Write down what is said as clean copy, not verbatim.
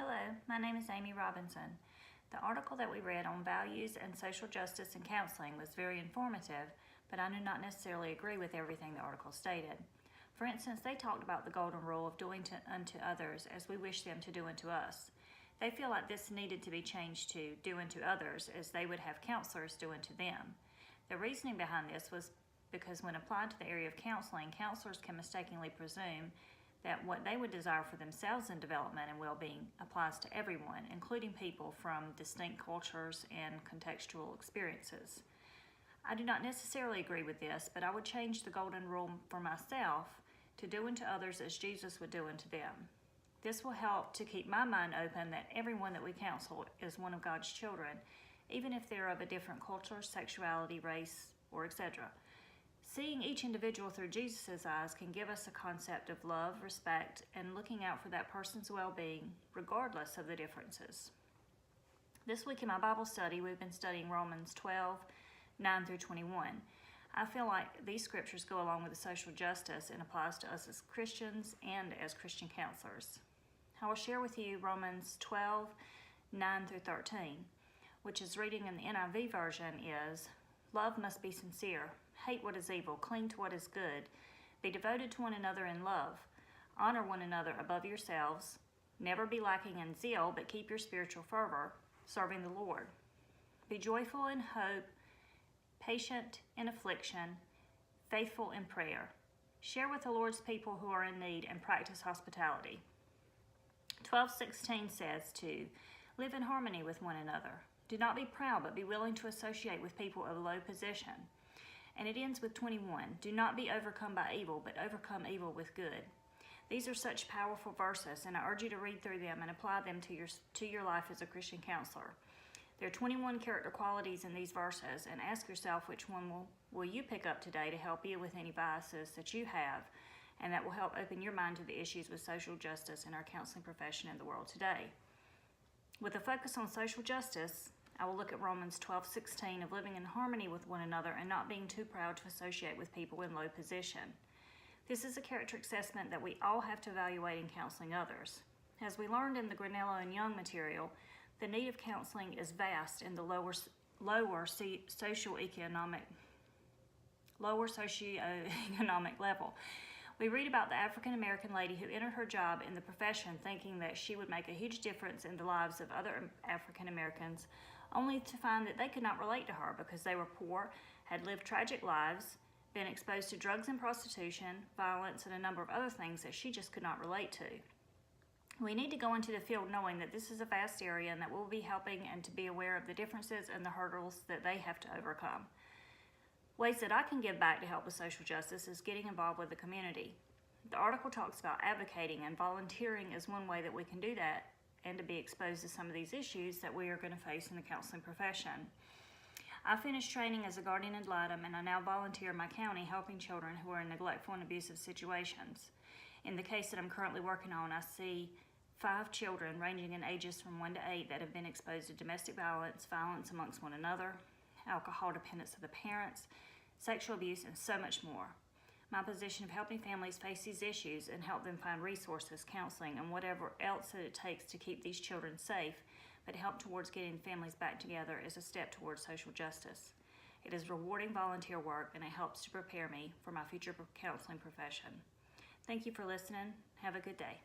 Hello, my name is Amy Robinson. The article that we read on values and social justice in counseling was very informative, but I do not necessarily agree with everything the article stated. For instance, they talked about the golden rule of doing unto others as we wish them to do unto us. They feel like this needed to be changed to do unto others as they would have counselors do unto them. The reasoning behind this was because when applied to the area of counseling, counselors can mistakenly presume that what they would desire for themselves in development and well-being applies to everyone, including people from distinct cultures and contextual experiences. I do not necessarily agree with this, but I would change the golden rule for myself to do unto others as Jesus would do unto them. This will help to keep my mind open that everyone that we counsel is one of God's children, even if they're of a different culture, sexuality, race, or etc. Seeing each individual through Jesus' eyes can give us a concept of love, respect, and looking out for that person's well-being, regardless of the differences. This week in my Bible study, we've been studying Romans 12, 9 through 21. I feel like these scriptures go along with the social justice and applies to us as Christians and as Christian counselors. I will share with you Romans 12, 9 through 13, which is reading in the NIV version is, "Love must be sincere. Hate what is evil, cling to what is good. Be devoted to one another in love. Honor one another above yourselves. Never be lacking in zeal, but keep your spiritual fervor, serving the Lord. Be joyful in hope, patient in affliction, faithful in prayer. Share with the Lord's people who are in need and practice hospitality." 12:16 says to live in harmony with one another. Do not be proud, but be willing to associate with people of low position. And it ends with 21. Do not be overcome by evil, but overcome evil with good. These are such powerful verses, and I urge you to read through them and apply them to your life as a Christian counselor. There are 21 character qualities in these verses, and ask yourself which one will you pick up today to help you with any biases that you have, and that will help open your mind to the issues with social justice in our counseling profession in the world today. With a focus on social justice, I will look at Romans 12:16 of living in harmony with one another and not being too proud to associate with people in low position. This is a character assessment that we all have to evaluate in counseling others. As we learned in the Granello and Young material, the need of counseling is vast in the lower socioeconomic level. We read about the African-American lady who entered her job in the profession thinking that she would make a huge difference in the lives of other African-Americans, only to find that they could not relate to her because they were poor, had lived tragic lives, been exposed to drugs and prostitution, violence, and a number of other things that she just could not relate to. We need to go into the field knowing that this is a vast area and that we'll be helping and to be aware of the differences and the hurdles that they have to overcome. Ways that I can give back to help with social justice is getting involved with the community. The article talks about advocating, and volunteering is one way that we can do that and to be exposed to some of these issues that we are going to face in the counseling profession. I finished training as a guardian ad litem, and I now volunteer in my county helping children who are in neglectful and abusive situations. In the case that I'm currently working on, I see 5 children ranging in ages from 1 to 8 that have been exposed to domestic violence, violence amongst one another, alcohol dependence of the parents, sexual abuse, and so much more. My position of helping families face these issues and help them find resources, counseling, and whatever else that it takes to keep these children safe, but help towards getting families back together is a step towards social justice. It is rewarding volunteer work, and it helps to prepare me for my future counseling profession. Thank you for listening. Have a good day.